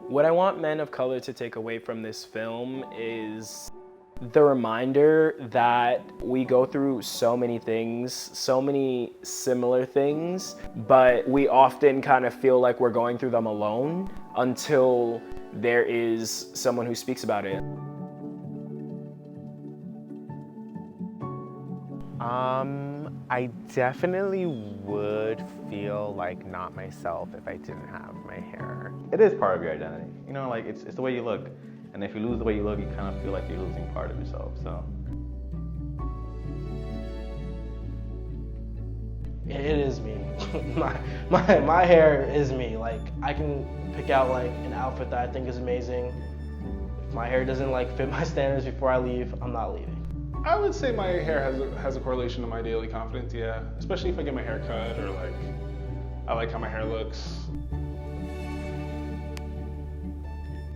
What I want men of color to take away from this film is the reminder that we go through so many things, so many similar things, but we often kind of feel like we're going through them alone until there is someone who speaks about it. I definitely would feel like not myself if I didn't have my hair. It is part of your identity. You know, like it's the way you look. And if you lose the way you look, you kind of feel like you're losing part of yourself, so. It is me. my hair is me. Like, I can pick out like an outfit that I think is amazing. If my hair doesn't like fit my standards before I leave, I'm not leaving. I would say my hair has a correlation to my daily confidence, yeah. Especially if I get my hair cut or like, I like how my hair looks.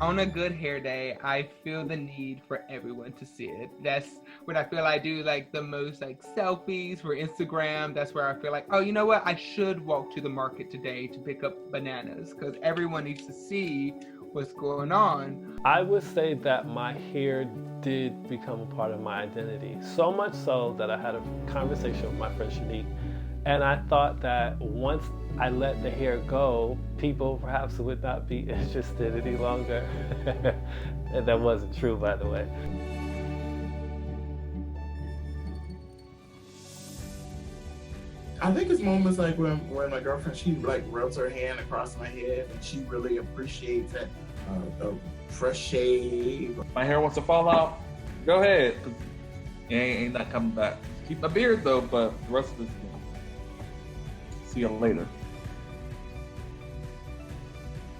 On a good hair day, I feel the need for everyone to see it. That's when I feel I do like the most like selfies for Instagram. That's where I feel like, oh, you know what? I should walk to the market today to pick up bananas because everyone needs to see what's going on. I would say that my hair did become a part of my identity. So much so that I had a conversation with my friend Shanique, and I thought that once I let the hair go, people perhaps would not be interested any longer. And that wasn't true, by the way. I think it's moments like when my girlfriend, she like rubs her hand across my head and she really appreciates that the fresh shave. My hair wants to fall out, go ahead. Ain't not coming back. Keep my beard though, but the rest of this, see you later.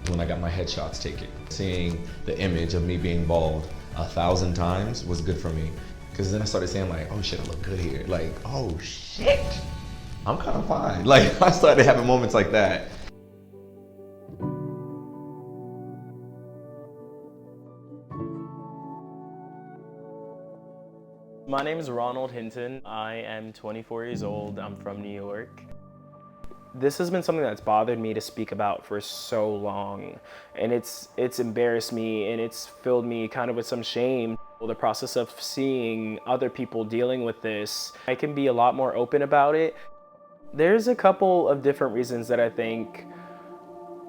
When I got my headshots taken, seeing the image of me being bald 1,000 times was good for me. Because then I started saying like, oh shit, I look good here. Like, oh shit, I'm kind of fine. Like, I started having moments like that. My name is Ronald Hinton. I am 24 years old. I'm from New York. This has been something that's bothered me to speak about for so long, and it's embarrassed me and it's filled me kind of with some shame. The process of seeing other people dealing with this, I can be a lot more open about it. There's a couple of different reasons that I think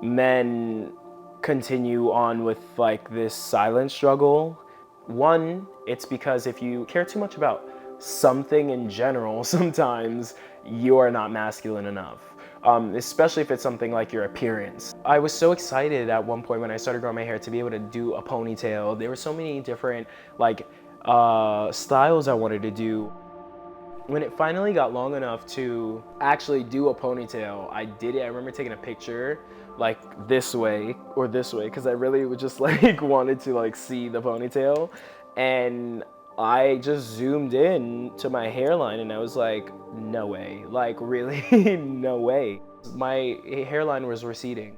men continue on with like this silent struggle. One, it's because if you care too much about something in general, sometimes you are not masculine enough. Especially if it's something like your appearance. I was so excited at one point when I started growing my hair to be able to do a ponytail. There were so many different like styles I wanted to do. When it finally got long enough to actually do a ponytail, I did it. I remember taking a picture like this way or this way because I really would just like wanted to like see the ponytail, and I just zoomed in to my hairline and I was like, no way, like really, no way. My hairline was receding.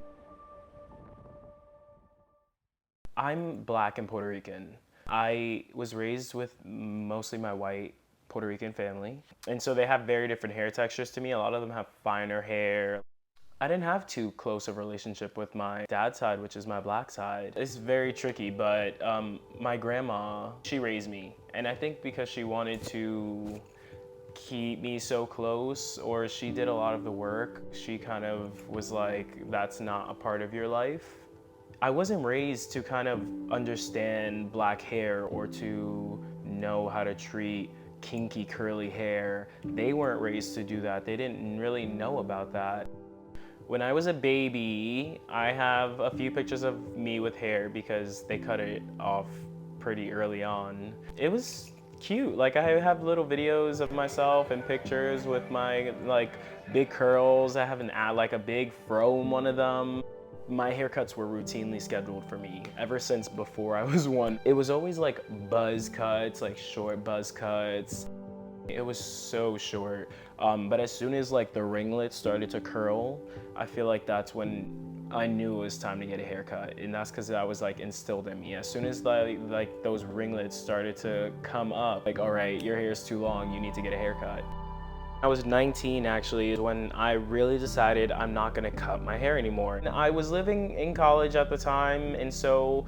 I'm Black and Puerto Rican. I was raised with mostly my white Puerto Rican family, and so they have very different hair textures to me. A lot of them have finer hair. I didn't have too close of a relationship with my dad's side, which is my Black side. It's very tricky, but my grandma, she raised me. And I think because she wanted to keep me so close, or she did a lot of the work, she kind of was like, that's not a part of your life. I wasn't raised to kind of understand Black hair or to know how to treat kinky curly hair. They weren't raised to do that. They didn't really know about that. When I was a baby, I have a few pictures of me with hair because they cut it off pretty early on. It was cute. Like, I have little videos of myself and pictures with my like big curls. I have like a big fro in one of them. My haircuts were routinely scheduled for me ever since before I was one. It was always like buzz cuts, like short buzz cuts. It was so short, but as soon as like the ringlets started to curl, I feel like that's when I knew it was time to get a haircut, and that's because that was like instilled in me. As soon as like those ringlets started to come up, like, all right, your hair's too long, you need to get a haircut. I was 19 actually when I really decided I'm not gonna cut my hair anymore. And I was living in college at the time, and so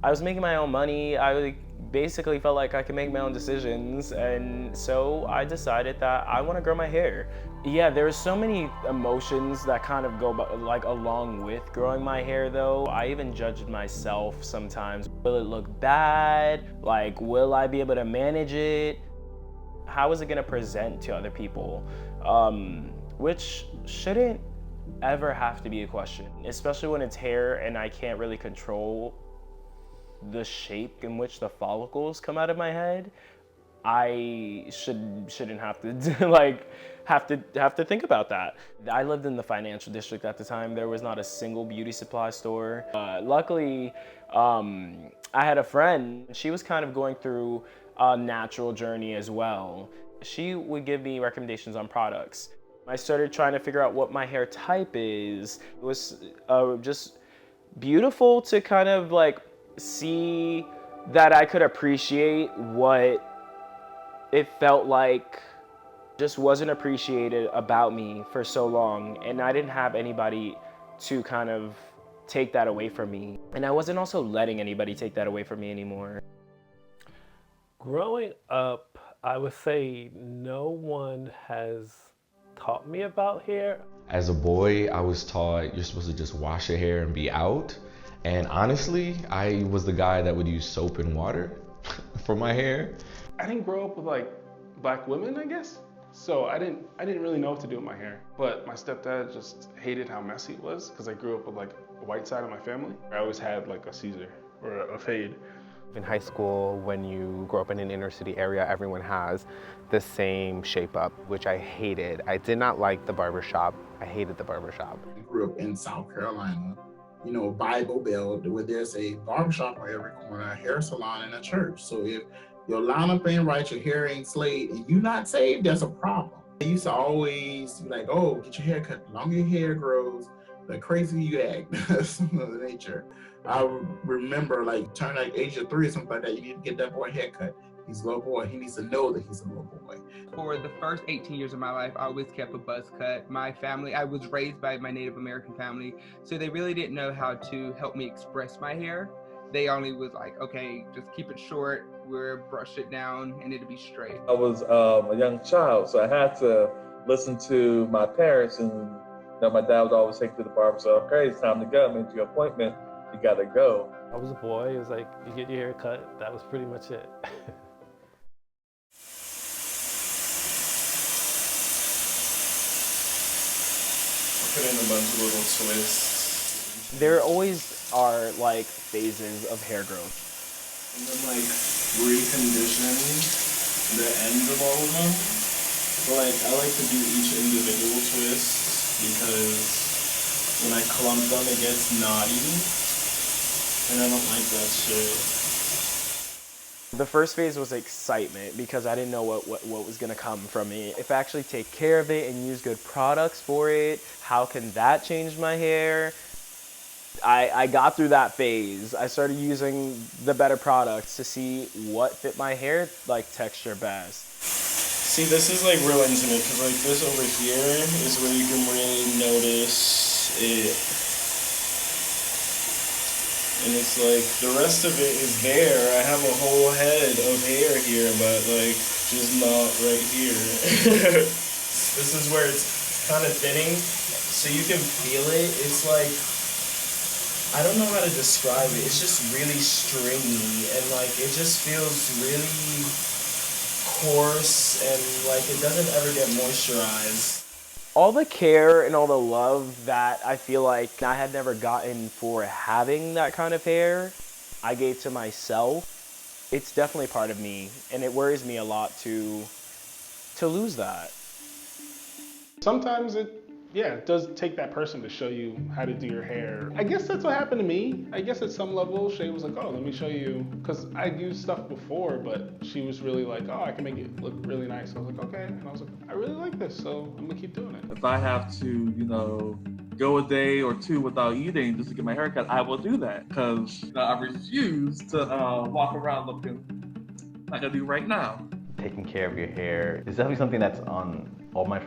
I was making my own money. I basically felt like I could make my own decisions, and so I decided that I want to grow my hair. Yeah, there's so many emotions that kind of go like along with growing my hair though. I even judged myself sometimes. Will it look bad? Like, will I be able to manage it? How is it gonna present to other people? Which shouldn't ever have to be a question, especially when it's hair and I can't really control the shape in which the follicles come out of my head. I shouldn't have to like have to think about that. I lived in the financial district at the time. There was not a single beauty supply store. Luckily, I had a friend. She was kind of going through a natural journey as well. She would give me recommendations on products. I started trying to figure out what my hair type is. It was just beautiful to kind of like see that I could appreciate what it felt like just wasn't appreciated about me for so long, and I didn't have anybody to kind of take that away from me. And I wasn't also letting anybody take that away from me anymore. Growing up, I would say no one has taught me about hair. As a boy, I was taught you're supposed to just wash your hair and be out. And honestly, I was the guy that would use soap and water for my hair. I didn't grow up with like black women, I guess. So I didn't really know what to do with my hair. But my stepdad just hated how messy it was because I grew up with like a white side of my family. I always had like a Caesar or a fade. In high school, when you grow up in an inner city area, everyone has the same shape up, which I hated. I did not like the barbershop. I hated the barbershop. I grew up in South Carolina, you know, Bible Belt, where there's a barbershop on every corner, a hair salon, and a church. So if your lineup ain't right, your hair ain't slayed, and you not saved, there's a problem. I used to always be like, oh, get your hair cut. The longer your hair grows, the crazier you act. That's the nature. I remember like turning like age of 3 or something like that, you need to get that boy a haircut. He's a little boy, he needs to know that he's a little boy. For the first 18 years of my life, I always kept a buzz cut. My family, I was raised by my Native American family, so they really didn't know how to help me express my hair. They only was like, okay, just keep it short, we'll brush it down, and it'll be straight. I was a young child, so I had to listen to my parents, and you know, my dad would always take me to the barber, so okay, it's time to go, make your appointment, you gotta go. I was a boy, it was like, you get your hair cut, that was pretty much it. Put in a bunch of little twists. There always are like phases of hair growth. And then like recondition the ends of all of them. So like I like to do each individual twist because when I clump them it gets knotty and I don't like that shit. The first phase was excitement because I didn't know what was gonna come from it. If I actually take care of it and use good products for it, how can that change my hair? I got through that phase. I started using the better products to see what fit my hair like texture best. See, this is like real intimate because like this over here is where you can really notice it. And it's like the rest of it is there. I have a whole head of hair here, but like just not right here. This is where it's kind of thinning, so you can feel it. It's like, I don't know how to describe it. It's just really stringy and like it just feels really coarse and like it doesn't ever get moisturized. All the care and all the love that I feel like I had never gotten for having that kind of hair, I gave to myself. It's definitely part of me, and it worries me a lot to lose that. Sometimes it does take that person to show you how to do your hair. I guess that's what happened to me. I guess at some level, Shay was like, oh, let me show you. Because I'd used stuff before, but she was really like, oh, I can make it look really nice. I was like, okay. And I was like, I really like this, so I'm gonna keep doing it. If I have to, you know, go a day or two without eating just to get my hair cut, I will do that. Because I refuse to walk around looking like I do right now. Taking care of your hair is definitely something that's on all my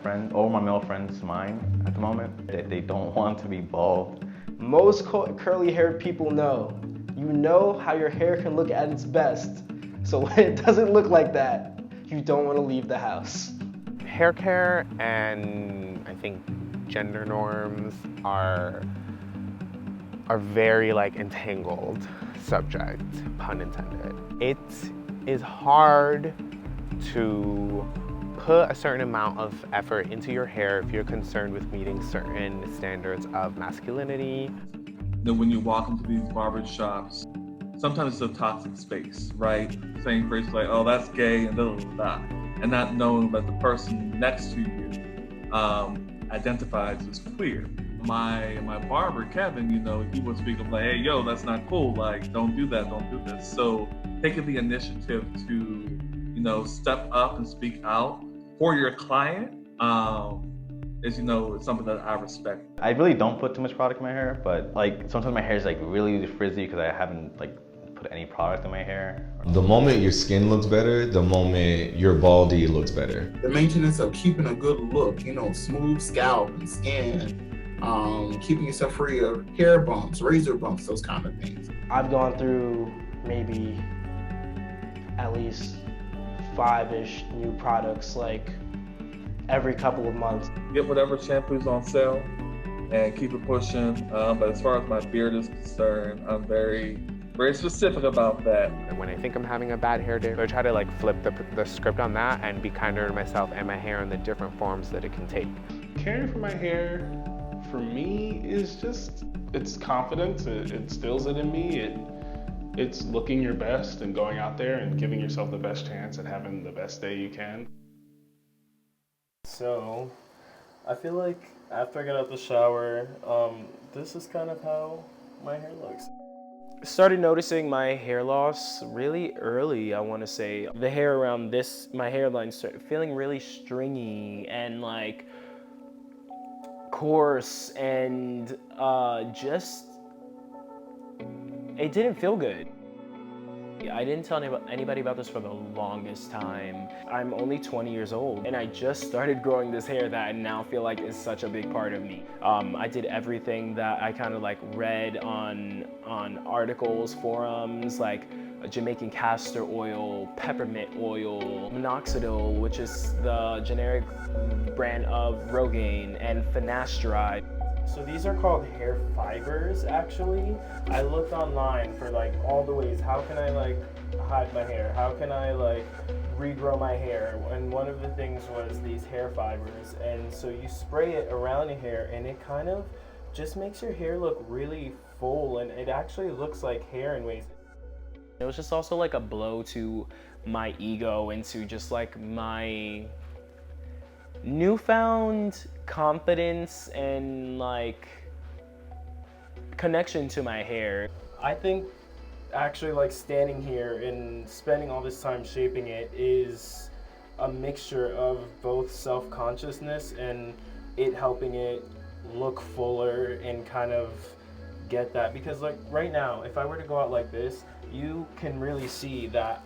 male friends mine at the moment, they don't want to be bald. Most curly haired people know. You know how your hair can look at its best. So when it doesn't look like that, you don't want to leave the house. Hair care and I think gender norms are very like entangled subject, pun intended. It is hard to put a certain amount of effort into your hair if you're concerned with meeting certain standards of masculinity. Then when you walk into these barber shops, sometimes it's a toxic space, right? Saying phrases like, oh, that's gay, and blah, blah, blah, and not knowing that the person next to you identifies as queer. My barber, Kevin, he would speak of like, hey, yo, that's not cool. Like, don't do that, don't do this. So taking the initiative to, step up and speak out for your client is, something that I respect. I really don't put too much product in my hair, but like sometimes my hair is like really frizzy because I haven't like put any product in my hair. The moment your skin looks better, the moment your baldy looks better. The maintenance of keeping a good look, smooth scalp and skin, keeping yourself free of hair bumps, razor bumps, those kind of things. I've gone through maybe at least 5-ish new products like every couple of months. Get whatever shampoo's on sale and keep it pushing. But as far as my beard is concerned, I'm very, very specific about that. And when I think I'm having a bad hair day, I try to like flip the script on that and be kinder to myself and my hair in the different forms that it can take. Caring for my hair, for me, is just, it's confidence. It instills it in me. It's looking your best and going out there and giving yourself the best chance at having the best day you can. So, I feel like after I get out the shower, this is kind of how my hair looks. Started noticing my hair loss really early, I want to say. The hair around my hairline started feeling really stringy and like coarse and it didn't feel good. I didn't tell anybody about this for the longest time. I'm only 20 years old and I just started growing this hair that I now feel like is such a big part of me. I did everything that I kind of like read on articles, forums, like Jamaican castor oil, peppermint oil, minoxidil, which is the generic brand of Rogaine, and finasteride. So these are called hair fibers, actually. I looked online for like all the ways, how can I like hide my hair? How can I like regrow my hair? And one of the things was these hair fibers. And so you spray it around your hair and it kind of just makes your hair look really full and it actually looks like hair in ways. It was just also like a blow to my ego and to just like my newfound confidence and like connection to my hair. I think actually like standing here and spending all this time shaping it is a mixture of both self-consciousness and it helping it look fuller and kind of get that, because like right now if I were to go out like this, you can really see that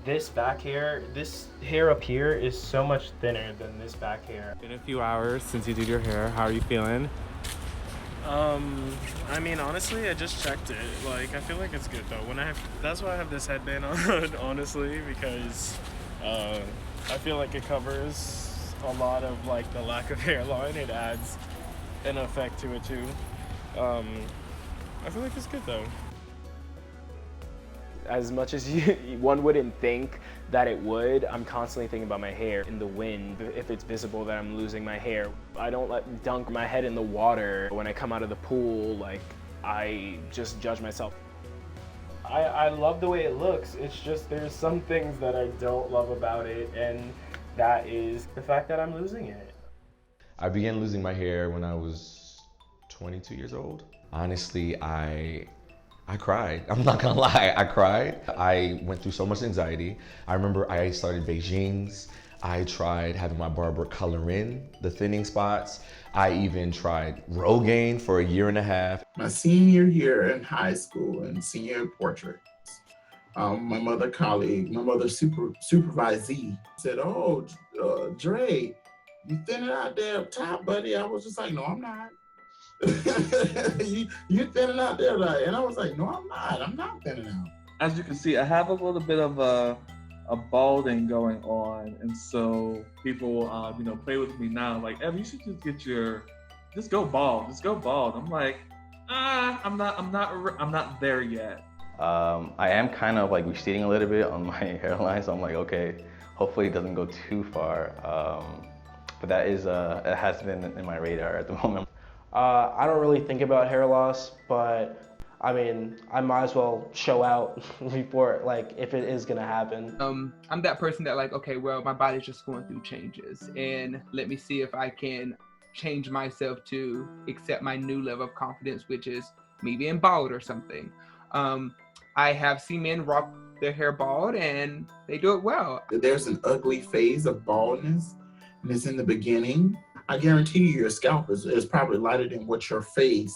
this back hair, this hair up here is so much thinner than this back hair. Been a few hours since you did your hair. How are you feeling? I mean, honestly, I just checked it. Like, I feel like it's good though. That's why I have this headband on, honestly, because I feel like it covers a lot of like the lack of hairline. It adds an effect to it too. I feel like it's good though. As much as one wouldn't think that it would, I'm constantly thinking about my hair in the wind. If it's visible that I'm losing my hair, I don't dunk my head in the water. When I come out of the pool, like I just judge myself. I love the way it looks. It's just there's some things that I don't love about it, and that is the fact that I'm losing it. I began losing my hair when I was 22 years old. Honestly, I cried. I'm not gonna lie, I cried. I went through so much anxiety. I remember I started Beijing's. I tried having my barber color in the thinning spots. I even tried Rogaine for 1.5 years. My senior year in high school and senior portraits, my mother colleague, my mother supervisee said, oh, Dre, You thinning out there up top, buddy. I was just like, no, I'm not. you thinning out there, like, and I was like, no, I'm not thinning out. As you can see, I have a little bit of a balding going on, and so people, play with me now. Like, Evan, you should just go bald. Just go bald. I'm like, I'm not there yet. I am kind of like receding a little bit on my hairline, so I'm like, okay, hopefully it doesn't go too far. But that is, it has been in my radar at the moment. I don't really think about hair loss, but I mean, I might as well show out before, like, if it is gonna happen. I'm that person that like, okay, well, my body's just going through changes, and let me see if I can change myself to accept my new level of confidence, which is me being bald or something. I have seen men rock their hair bald, and they do it well. There's an ugly phase of baldness, and it's in the beginning. I guarantee you your scalp is probably lighter than what your face,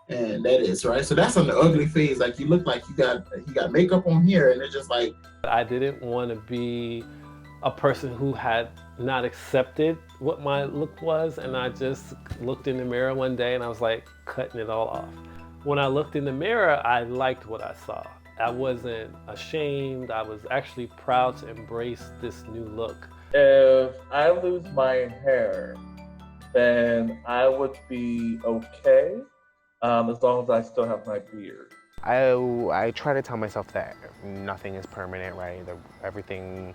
and that is, right? So that's an ugly phase. Like, you look like you got makeup on here, and it's just like. I didn't want to be a person who had not accepted what my look was, and I just looked in the mirror one day and I was like cutting it all off. When I looked in the mirror, I liked what I saw. I wasn't ashamed. I was actually proud to embrace this new look. If I lose my hair, then I would be okay, as long as I still have my beard. I try to tell myself that nothing is permanent, right? Everything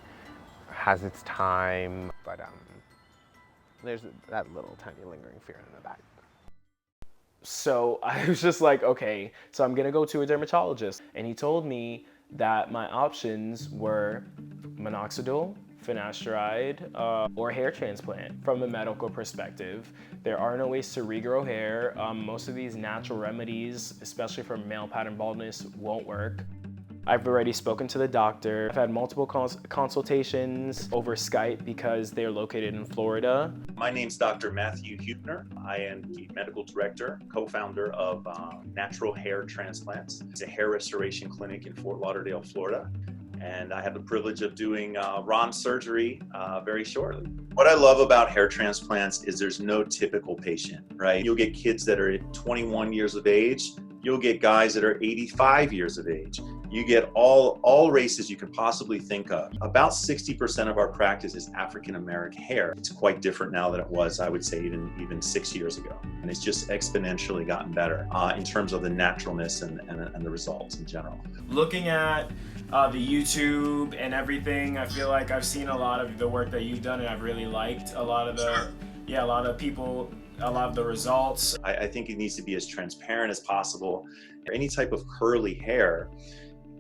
has its time, but there's that little tiny lingering fear in the back. So I was just like, okay, so I'm gonna go to a dermatologist. And he told me that my options were minoxidil, finasteride, or hair transplant. From a medical perspective, there are no ways to regrow hair. Most of these natural remedies, especially for male pattern baldness, won't work. I've already spoken to the doctor. I've had multiple consultations over Skype because they're located in Florida. My name's Dr. Matthew Huebner. I am the medical director, co-founder of Natural Hair Transplants. It's a hair restoration clinic in Fort Lauderdale, Florida. And I have the privilege of doing Ron's surgery very shortly. What I love about hair transplants is there's no typical patient, right? You'll get kids that are 21 years of age. You'll get guys that are 85 years of age. You get all races you could possibly think of. About 60% of our practice is African-American hair. It's quite different now than it was, I would say, even 6 years ago. And it's just exponentially gotten better in terms of the naturalness and the results in general. Looking at the YouTube and everything, I feel like I've seen a lot of the work that you've done, and I've really liked a lot of the results. I think it needs to be as transparent as possible. Any type of curly hair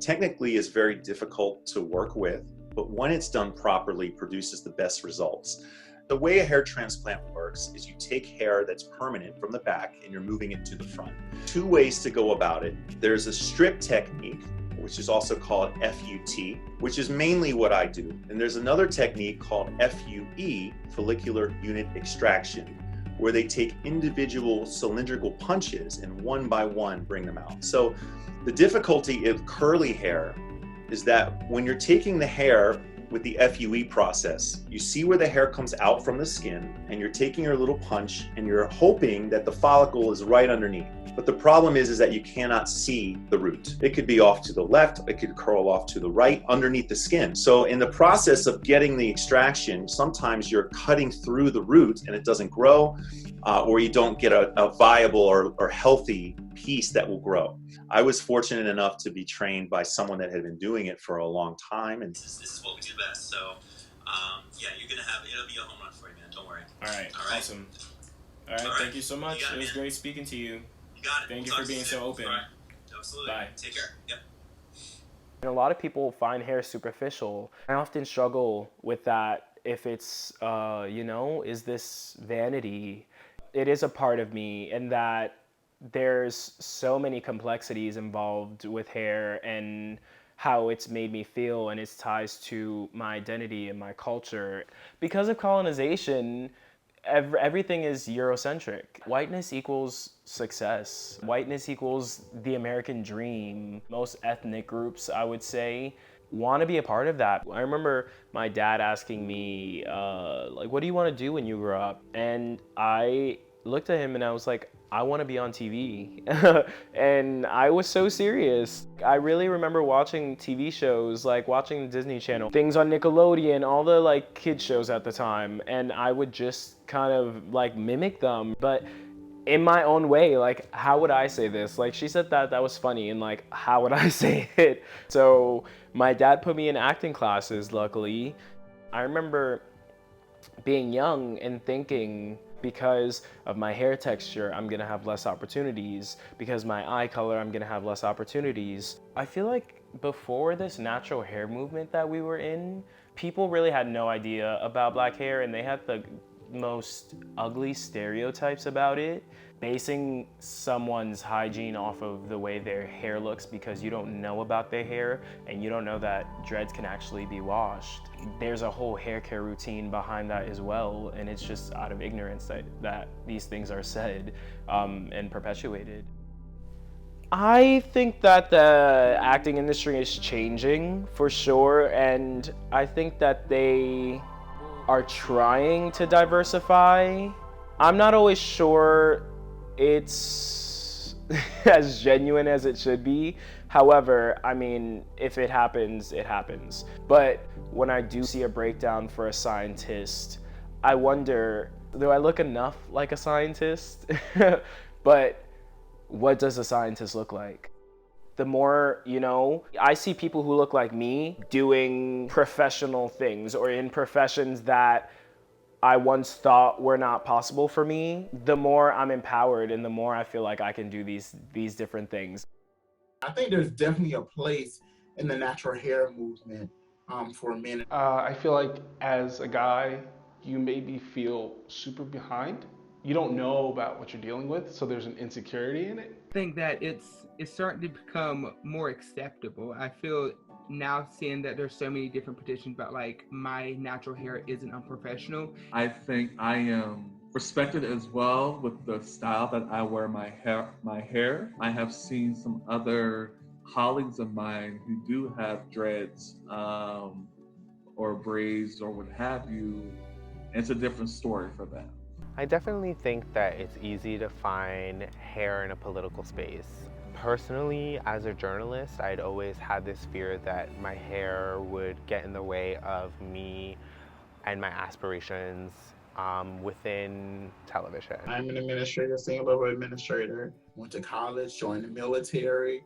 technically is very difficult to work with, but when it's done properly, produces the best results. The way a hair transplant works is you take hair that's permanent from the back and you're moving it to the front. Two ways to go about it. There's a strip technique, which is also called FUT, which is mainly what I do. And there's another technique called FUE, follicular unit extraction, where they take individual cylindrical punches and one by one bring them out. So the difficulty of curly hair is that when you're taking the hair with the FUE process, you see where the hair comes out from the skin, and you're taking your little punch and you're hoping that the follicle is right underneath. But the problem is that you cannot see the root. It could be off to the left, it could curl off to the right, underneath the skin. So in the process of getting the extraction, sometimes you're cutting through the root and it doesn't grow, or you don't get a viable or healthy piece that will grow. I was fortunate enough to be trained by someone that had been doing it for a long time. And this is what we do best. So yeah, it'll be a home run for you, man. Don't worry. All right. Awesome. All right. Thank you so much. It was great speaking to you. You got it. Thank you for being so open. All right. Absolutely. Bye. Take care. Yep. And a lot of people find hair superficial. I often struggle with that. If it's, is this vanity? It is a part of me, and that there's so many complexities involved with hair and how it's made me feel and its ties to my identity and my culture. Because of colonization, everything is Eurocentric. Whiteness equals success. Whiteness equals the American dream. Most ethnic groups, I would say, want to be a part of that. I remember my dad asking me, like, what do you want to do when you grow up? And I looked at him and I was like, I want to be on TV. And I was so serious. I really remember watching TV shows, like watching the Disney Channel, things on Nickelodeon, all the like kid shows at the time. And I would just kind of like mimic them. But in my own way, like, how would I say this? Like, she said that was funny, and like, how would I say it? So my dad put me in acting classes, luckily. I remember being young and thinking, because of my hair texture, I'm gonna have less opportunities. Because my eye color, I'm gonna have less opportunities. I feel like before this natural hair movement that we were in, people really had no idea about black hair, and they had the most ugly stereotypes about it, basing someone's hygiene off of the way their hair looks because you don't know about their hair and you don't know that dreads can actually be washed. There's a whole hair care routine behind that as well, and it's just out of ignorance that these things are said and perpetuated. I think that the acting industry is changing for sure, and I think that they are trying to diversify. I'm not always sure it's as genuine as it should be. However, I mean, if it happens, it happens. But when I do see a breakdown for a scientist, I wonder, do I look enough like a scientist? But what does a scientist look like? The more, you know, I see people who look like me doing professional things or in professions that I once thought were not possible for me, the more I'm empowered and the more I feel like I can do these different things. I think there's definitely a place in the natural hair movement for men. I feel like as a guy, you maybe feel super behind. You don't know about what you're dealing with, so there's an insecurity in it. I think that it's starting to become more acceptable. I feel now seeing that there's so many different petitions about like my natural hair isn't unprofessional. I think I am respected as well with the style that I wear my hair. I have seen some other colleagues of mine who do have dreads or braids or what have you. It's a different story for them. I definitely think that it's easy to find hair in a political space. Personally, as a journalist, I'd always had this fear that my hair would get in the way of me and my aspirations within television. I'm an administrator, single level administrator, went to college, joined the military.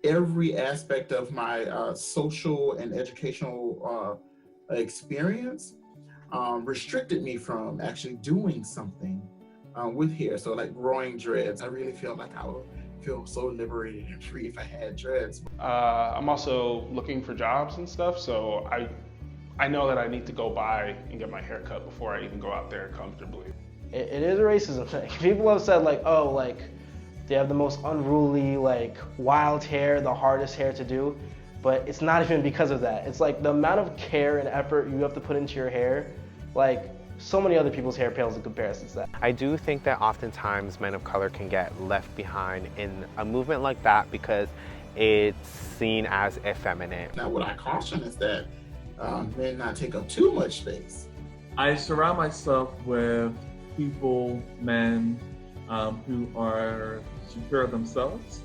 Every aspect of my social and educational experience restricted me from actually doing something with hair. So like growing dreads, I really feel like I would feel so liberated and free if I had dreads. I'm also looking for jobs and stuff, so I know that I need to go by and get my hair cut before I even go out there comfortably. It is a racism thing. People have said like, oh, like they have the most unruly, like wild hair, the hardest hair to do. But it's not even because of that. It's like the amount of care and effort you have to put into your hair, like so many other people's hair pales in comparison to that. I do think that oftentimes men of color can get left behind in a movement like that because it's seen as effeminate. Now what I caution is that men not take up too much space. I surround myself with people, men, who are secure of themselves,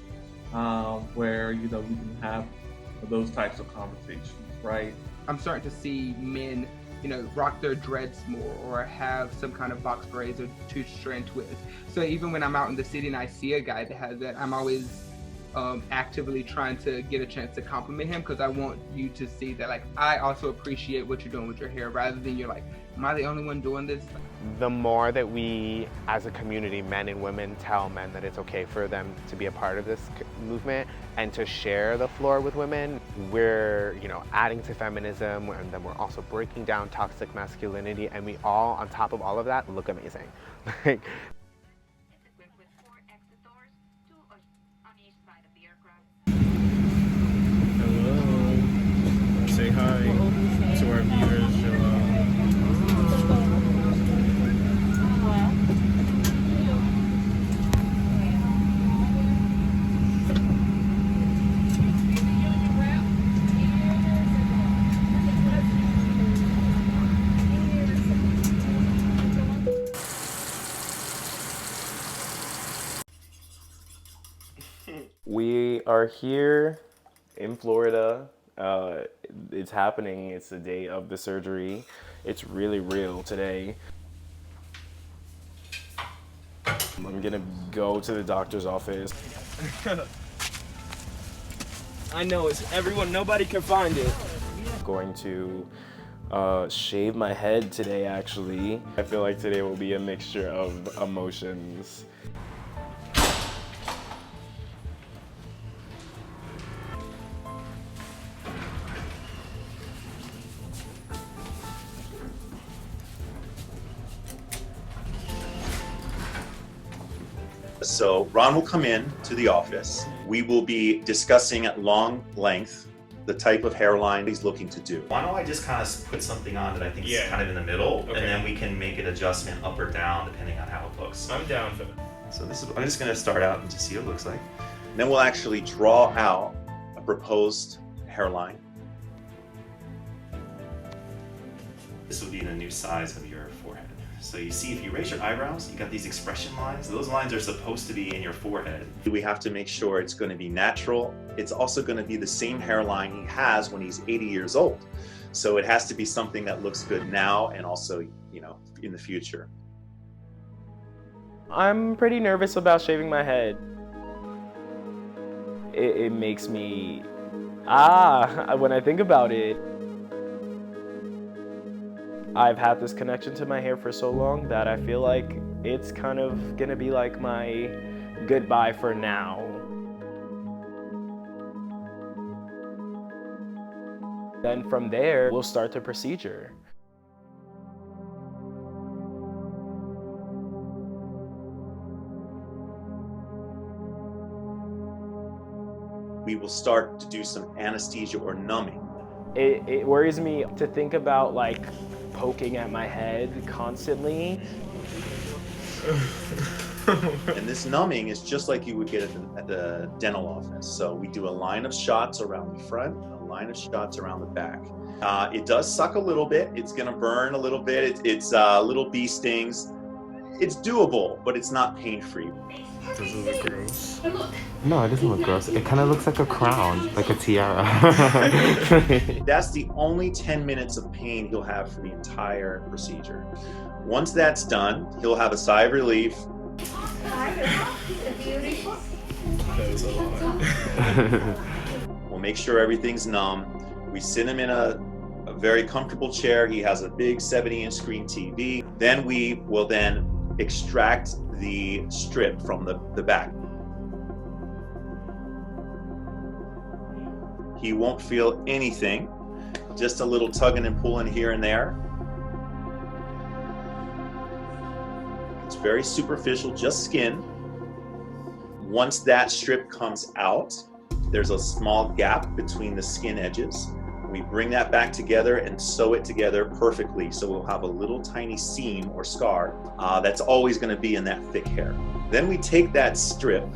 where, you know, we can have those types of conversations, right? I'm starting to see men, you know, rock their dreads more or have some kind of box braids or two-strand twist. So even when I'm out in the city and I see a guy that has that, I'm always actively trying to get a chance to compliment him because I want you to see that, like, I also appreciate what you're doing with your hair rather than you're like, am I the only one doing this? The more that we, as a community, men and women, tell men that it's okay for them to be a part of this movement and to share the floor with women, we're, you know, adding to feminism, and then we're also breaking down toxic masculinity, and we all, on top of all of that, look amazing. Hello. Say hi to our viewers. We are here in Florida. It's happening. It's the day of the surgery. It's really real today. I'm gonna go to the doctor's office. I know, it's everyone, nobody can find it. I'm going to shave my head today, actually. I feel like today will be a mixture of emotions. So Ron will come in to the office. We will be discussing at long length the type of hairline he's looking to do. Why don't I just kind of put something on that I think is kind of in the middle, and then we can make an adjustment up or down depending on how it looks. I'm down for that. So I'm just gonna start out and just see what it looks like. Then we'll actually draw out a proposed hairline. This will be the new size of your forehead. So you see, if you raise your eyebrows, you got these expression lines. Those lines are supposed to be in your forehead. We have to make sure it's going to be natural. It's also going to be the same hairline he has when he's 80 years old. So it has to be something that looks good now and also, you know, in the future. I'm pretty nervous about shaving my head. It makes me, when I think about it, I've had this connection to my hair for so long that I feel like it's kind of gonna be like my goodbye for now. Then from there, we'll start the procedure. We will start to do some anesthesia or numbing. It worries me to think about like poking at my head constantly. And this numbing is just like you would get at the dental office. So we do a line of shots around the front, a line of shots around the back. It does suck a little bit. It's gonna burn a little bit. It's little bee stings. It's doable, but it's not pain-free. Does it look gross? No, it doesn't look gross. It kind of looks like a crown, like a tiara. That's the only 10 minutes of pain he'll have for the entire procedure. Once that's done, he'll have a sigh of relief. That was a lot. We'll make sure everything's numb. We sit him in a very comfortable chair. He has a big 70-inch screen TV. Then we will then extract the strip from the back. He won't feel anything, just a little tugging and pulling here and there. It's very superficial, just skin. Once that strip comes out, there's a small gap between the skin edges. We bring that back together and sew it together perfectly. So we'll have a little tiny seam or scar that's always going to be in that thick hair. Then we take that strip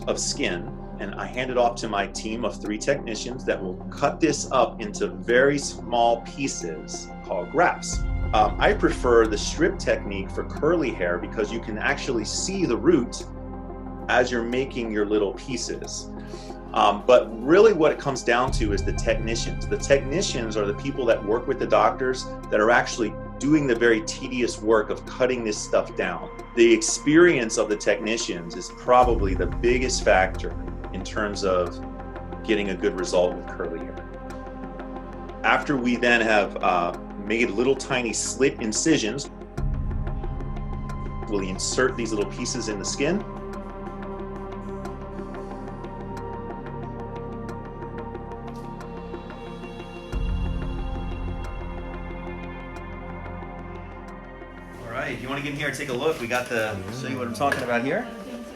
of skin and I hand it off to my team of 3 technicians that will cut this up into very small pieces called grafts. I prefer the strip technique for curly hair because you can actually see the root as you're making your little pieces. But really what it comes down to is the technicians. The technicians are the people that work with the doctors that are actually doing the very tedious work of cutting this stuff down. The experience of the technicians is probably the biggest factor in terms of getting a good result with curly hair. After we then have made little tiny slit incisions, we'll insert these little pieces in the skin. If you want to get in here and take a look, we got show you what I'm talking about here.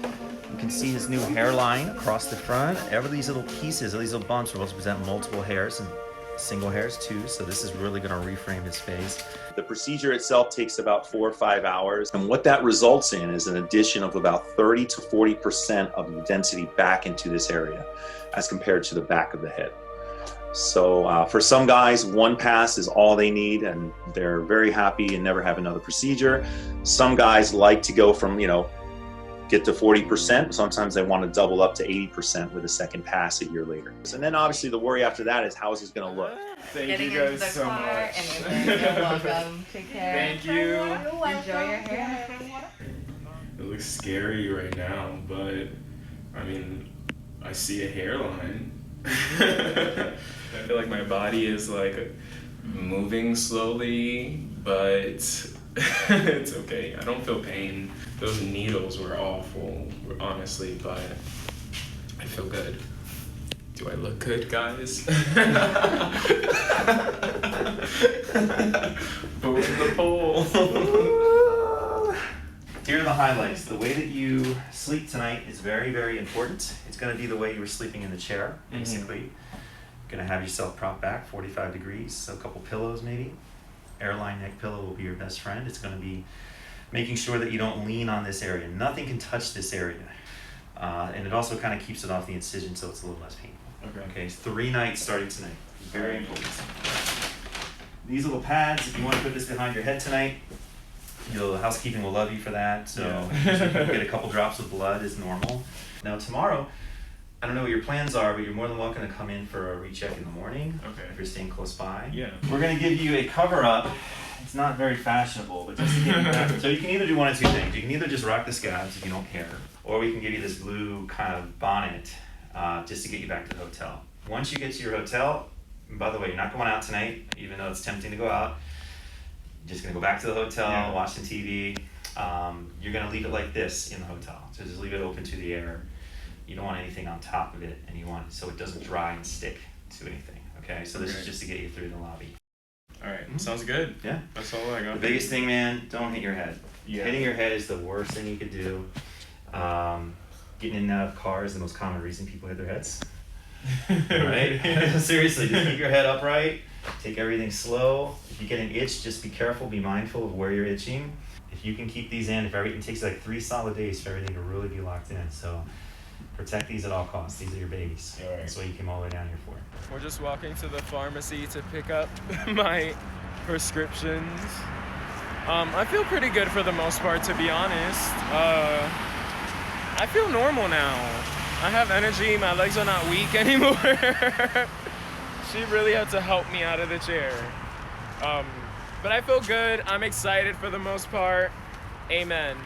You can see his new hairline across the front. Every these little pieces, these little bumps are supposed to present multiple hairs and single hairs too. So this is really going to reframe his face. The procedure itself takes about 4 or 5 hours. And what that results in is an addition of about 30 to 40% of the density back into this area as compared to the back of the head. So for some guys, 1 pass is all they need and they're very happy and never have another procedure. Some guys like to go from, get to 40%. Sometimes they want to double up to 80% with a second pass a year later. And then obviously the worry after that is how is this going to look? Thank you guys so much. You're welcome. Take care. Thank you. Enjoy your hair. It looks scary right now, but I mean, I see a hairline. I feel like my body is like moving slowly, but it's okay. I don't feel pain. Those needles were awful, honestly, but I feel good. Do I look good, guys? Vote in the poll. Here are the highlights. The way that you sleep tonight is very, very important. It's going to be the way you were sleeping in the chair, basically. You're going to have yourself propped back 45 degrees, so a couple pillows maybe. Airline neck pillow will be your best friend. It's going to be making sure that you don't lean on this area. Nothing can touch this area. And it also kind of keeps it off the incision so it's a little less painful. Okay, so 3 nights starting tonight. Very important. These little pads, if you want to put this behind your head tonight, housekeeping will love you for that. So usually you get a couple drops of blood is normal. Now tomorrow, I don't know what your plans are, but you're more than welcome to come in for a recheck in the morning. Okay. If you're staying close by. Yeah. We're going to give you a cover-up. It's not very fashionable, but just to get you back. So you can either do one of two things. You can either just rock the scabs if you don't care, or we can give you this blue kind of bonnet just to get you back to the hotel. Once you get to your hotel, and by the way, you're not going out tonight, even though it's tempting to go out. You're just going to go back to the hotel, watch some TV. You're going to leave it like this in the hotel. So just leave it open to the air. You don't want anything on top of it, and you want it so it doesn't dry and stick to anything. Okay, so this is just to get you through the lobby. All right, sounds good. Yeah. That's all I got. The biggest thing, man, don't hit your head. Yeah. Hitting your head is the worst thing you could do. Getting in and out of cars is the most common reason people hit their heads. Right? Seriously, just keep your head upright. Take everything slow. If you get an itch, just be careful. Be mindful of where you're itching. If you can keep these in, it takes like 3 solid days for everything to really be locked in. So protect these at all costs. These are your babies. All right. That's what you came all the way down here for. We're just walking to the pharmacy to pick up my prescriptions. I feel pretty good for the most part, to be honest. I feel normal now. I have energy, my legs are not weak anymore. She really had to help me out of the chair. But I feel good, I'm excited for the most part. Amen.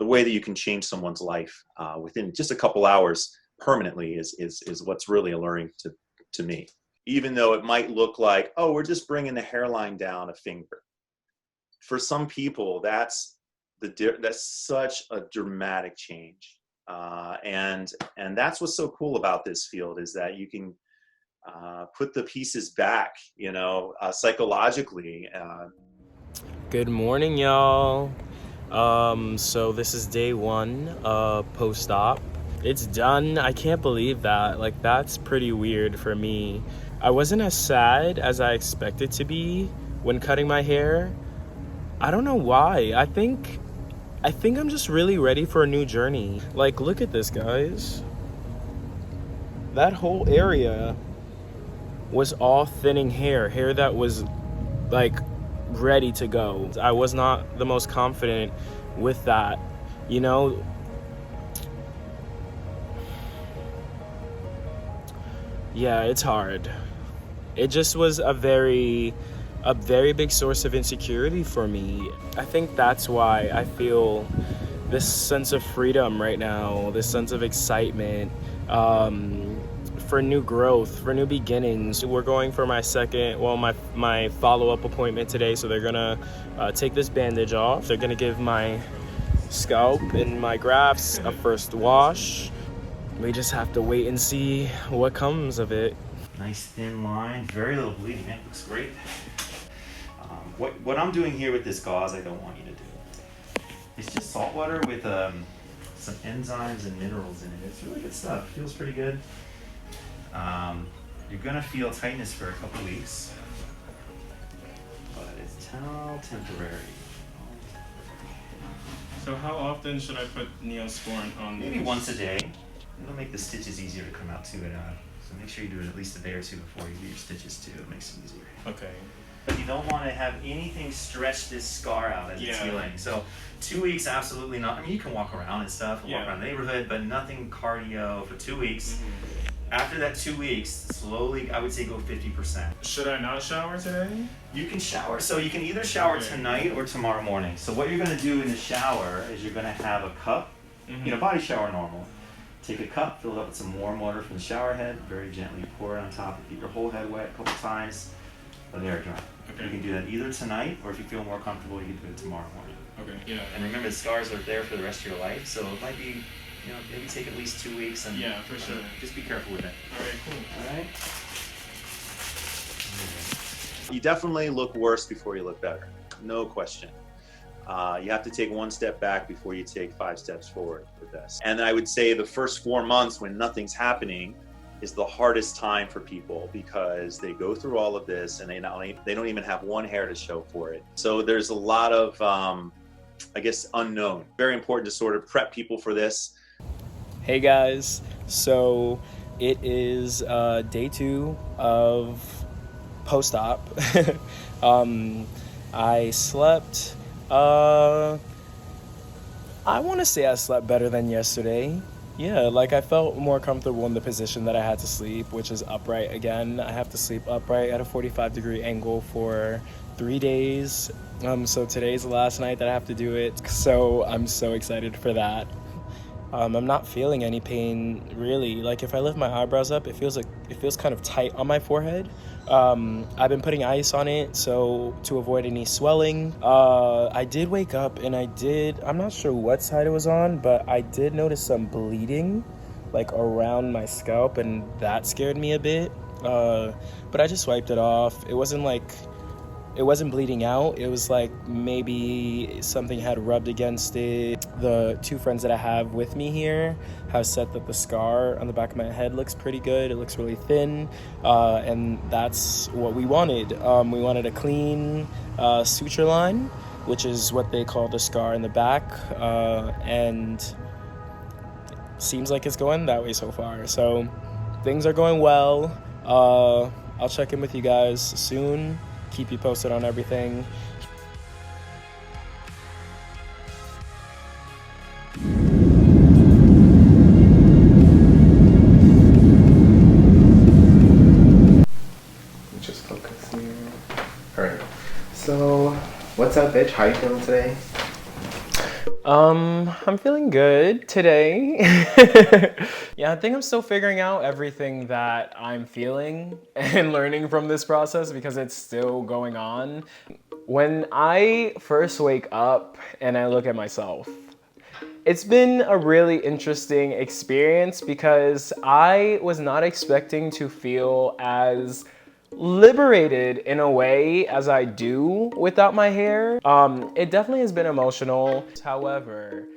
The way that you can change someone's life within just a couple hours permanently is what's really alluring to me. Even though it might look like, oh, we're just bringing the hairline down a finger. For some people, that's such a dramatic change. And that's what's so cool about this field is that you can put the pieces back, psychologically. Good morning, y'all. So this is day 1 post-op. It's done. I can't believe that. Like, that's pretty weird for me. I wasn't as sad as I expected to be when cutting my hair. I don't know why. I think I'm just really ready for a new journey. Like, look at this, guys. That whole area was all thinning hair that was like ready to go. I was not the most confident with that, Yeah, it's hard. It just was a very big source of insecurity for me. I think that's why I feel this sense of freedom right now, this sense of excitement for new growth, for new beginnings. We're going for my follow-up appointment today, so they're gonna take this bandage off. They're gonna give my scalp and my grafts a first wash. We just have to wait and see what comes of it. Nice thin line, very little bleeding, man, looks great. What I'm doing here with this gauze, I don't want you to do. It's just salt water with some enzymes and minerals in it. It's really good stuff, feels pretty good. You're gonna feel tightness for a couple weeks, but it's all temporary. So how often should I put Neosporin on? Maybe once a day. It'll make the stitches easier to come out too. So make sure you do it at least a day or two before you do your stitches too. It makes it easier. Okay. but you don't want to have anything stretch this scar out as it's healing. So 2 weeks, absolutely not. I mean, you can walk around and stuff, walk around the neighborhood, but nothing cardio for 2 weeks. After that 2 weeks, slowly, I would say go 50%. Should I not shower today? You can shower. So you can either shower tonight or tomorrow morning. So what you're going to do in the shower is you're going to have a cup, you know, body shower normal. Take a cup, fill it up with some warm water from the shower head, very gently pour it on top, and keep your whole head wet a couple times, let it air dry. Okay. You can do that either tonight, or if you feel more comfortable, you can do it tomorrow morning. Okay, yeah. And remember, the scars are there for the rest of your life, so it might be, you know, maybe take at least 2 weeks, and for sure. Just be careful with it. All right, cool. All right. You definitely look worse before you look better, no question. You have to take one step back before you take 5 steps forward with this. And I would say the first 4 months when nothing's happening is the hardest time for people, because they go through all of this and they don't even have one hair to show for it. So there's a lot of, I guess, unknown. Very important to sort of prep people for this. Hey guys, so it is day 2 of post-op. I slept, I want to say I slept better than yesterday. Yeah, like I felt more comfortable in the position that I had to sleep, which is upright again. I have to sleep upright at a 45-degree angle for 3 days. So today's the last night that I have to do it. So I'm so excited for that. I'm not feeling any pain really. Like if I lift my eyebrows up, it feels kind of tight on my forehead. I've been putting ice on it so to avoid any swelling. I did wake up and I'm not sure what side it was on, but I did notice some bleeding like around my scalp, and that scared me a bit. But I just wiped it off. It wasn't bleeding out. It was like maybe something had rubbed against it. The 2 friends that I have with me here have said that the scar on the back of my head looks pretty good. It looks really thin, and that's what we wanted. We wanted a clean suture line, which is what they call the scar in the back, and seems like it's going that way so far. So things are going well. I'll check in with you guys soon. Keep you posted on everything. Just focus here. Alright. So, what's up, bitch? How you feeling today? I'm feeling good today. Yeah, I think I'm still figuring out everything that I'm feeling and learning from this process because it's still going on. When I first wake up and I look at myself, it's been a really interesting experience because I was not expecting to feel as liberated in a way as I do without my hair. It definitely has been emotional. However,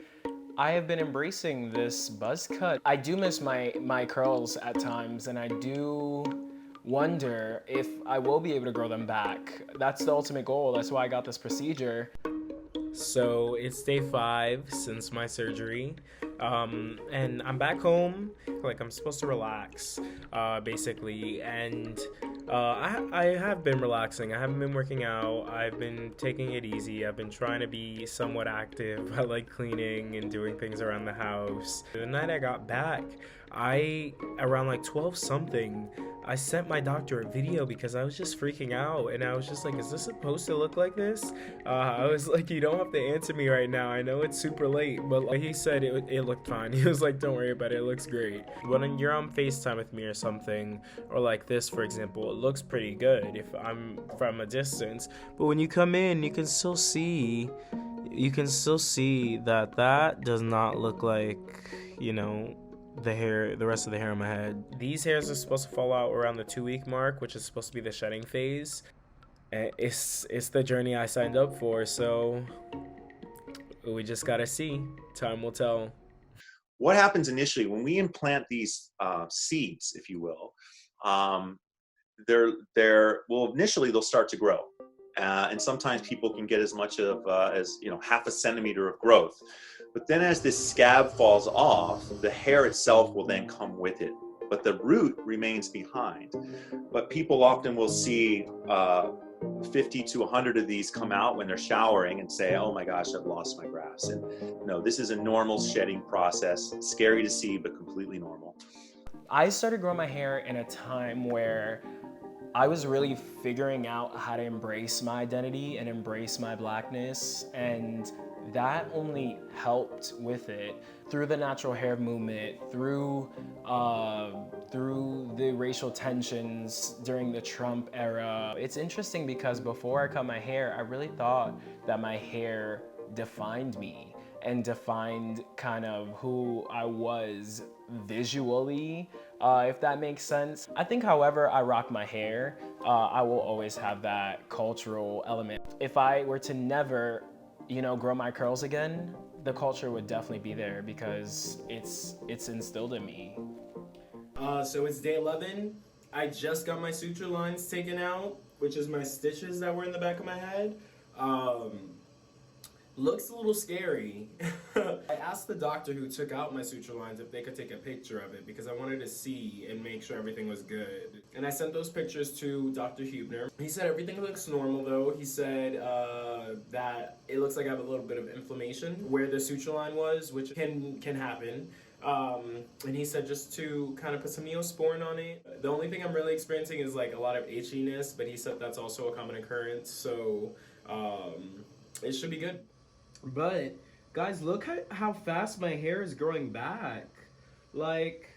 I have been embracing this buzz cut. I do miss my curls at times, and I do wonder if I will be able to grow them back. That's the ultimate goal. That's why I got this procedure. So it's day 5 since my surgery, and I'm back home. Like I'm supposed to relax, basically, and I have been relaxing. I haven't been working out. I've been taking it easy. I've been trying to be somewhat active. I like cleaning and doing things around the house. The night I got back, around like 12 something, I sent my doctor a video because I was just freaking out, and I was just like, is this supposed to look like this? I was like, you don't have to answer me right now. I know it's super late, but he said it looked fine. He was like, don't worry about it. It looks great. When you're on FaceTime with me or something, or like this, for example, it looks pretty good if I'm from a distance. But when you come in, you can still see that does not look like, you know, the rest of the hair on my head. These hairs are supposed to fall out around the 2-week mark, which is supposed to be the shedding phase. And it's the journey I signed up for, so we just gotta see. Time will tell. What happens initially when we implant these seeds, if you will? Initially they'll start to grow, and sometimes people can get as much of as half a centimeter of growth. But then as this scab falls off, the hair itself will then come with it, but the root remains behind. But people often will see 50 to 100 of these come out when they're showering and say, oh my gosh, I've lost my grafts. And no, this is a normal shedding process. Scary to see, but completely normal. I started growing my hair in a time where I was really figuring out how to embrace my identity and embrace my blackness, and that only helped with it through the natural hair movement, through the racial tensions during the Trump era. It's interesting because before I cut my hair, I really thought that my hair defined me and defined kind of who I was visually, if that makes sense. I think however I rock my hair, I will always have that cultural element. If I were to never, grow my curls again, the culture would definitely be there because it's instilled in me. So it's day 11. I just got my suture lines taken out, which is my stitches that were in the back of my head. Looks a little scary. I asked the doctor who took out my suture lines if they could take a picture of it because I wanted to see and make sure everything was good. And I sent those pictures to Dr. Huebner. He said everything looks normal though. He said that it looks like I have a little bit of inflammation where the suture line was, which can happen. And he said just to kind of put some Neosporin on it. The only thing I'm really experiencing is like a lot of itchiness, but he said that's also a common occurrence. So it should be good. But guys, look how fast my hair is growing back. Like,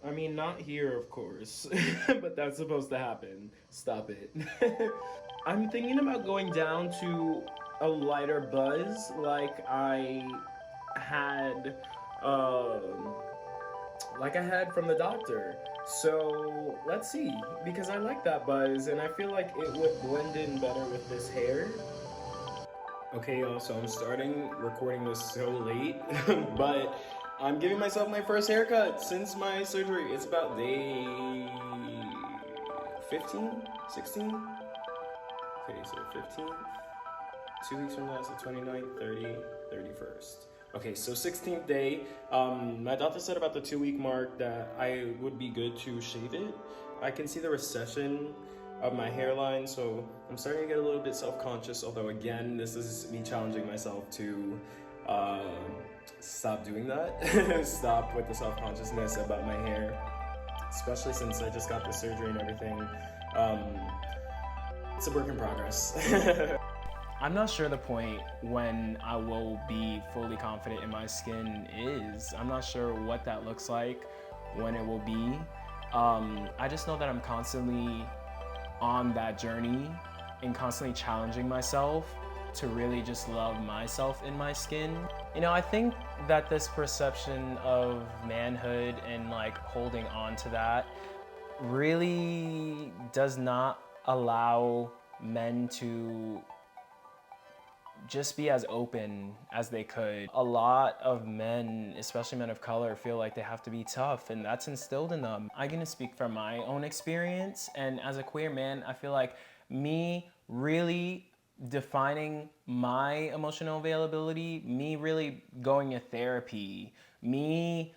I mean, not here, of course, but that's supposed to happen. Stop it. I'm thinking about going down to a lighter buzz like I had from the doctor. So let's see, because I like that buzz and I feel like it would blend in better with this hair. Okay, y'all, so I'm starting recording this so late, but I'm giving myself my first haircut since my surgery. It's about day 15, 16? Okay, so 15, 2 weeks from now, so 29th, 30, 31st. Okay, so 16th day, my doctor said about the 2-week mark that I would be good to shave it. I can see the recession of my hairline, so I'm starting to get a little bit self-conscious, although again, this is me challenging myself to stop doing that. Stop with the self-consciousness about my hair, especially since I just got the surgery and everything. It's a work in progress. I'm not sure the point when I will be fully confident in my skin is. I'm not sure what that looks like, when it will be. I just know that I'm constantly on that journey and constantly challenging myself to really just love myself in my skin. I think that this perception of manhood and like holding on to that really does not allow men to just be as open as they could. A lot of men, especially men of color, feel like they have to be tough, and that's instilled in them. I'm gonna speak from my own experience, and as a queer man, I feel like me really defining my emotional availability, me really going to therapy, me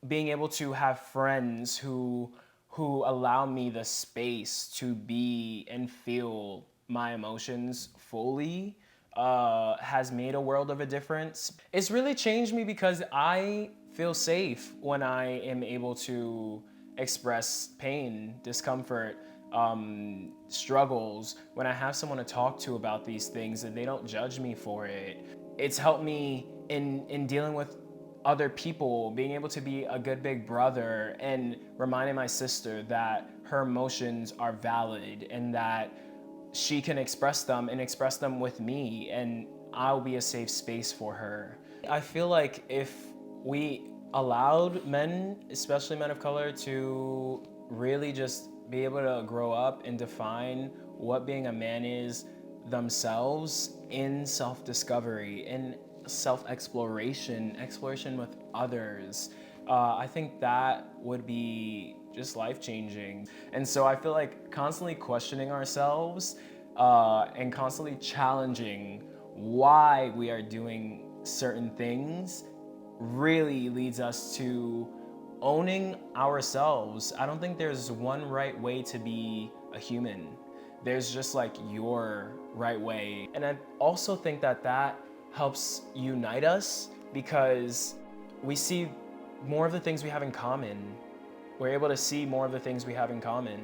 being able to have friends who allow me the space to be and feel my emotions fully, has made a world of a difference. It's really changed me because I feel safe when I am able to express pain, discomfort, struggles, when I have someone to talk to about these things and they don't judge me for it. It's helped me in dealing with other people, being able to be a good big brother and reminding my sister that her emotions are valid and that she can express them and express them with me, and I'll be a safe space for her. I feel like if we allowed men, especially men of color, to really just be able to grow up and define what being a man is themselves in self-discovery, in self-exploration, exploration with others, I think that would be just life-changing. And so I feel like constantly questioning ourselves and constantly challenging why we are doing certain things really leads us to owning ourselves. I don't think there's one right way to be a human. There's just like your right way. And I also think that that helps unite us because we see more of the things we have in common. We're able to see more of the things we have in common.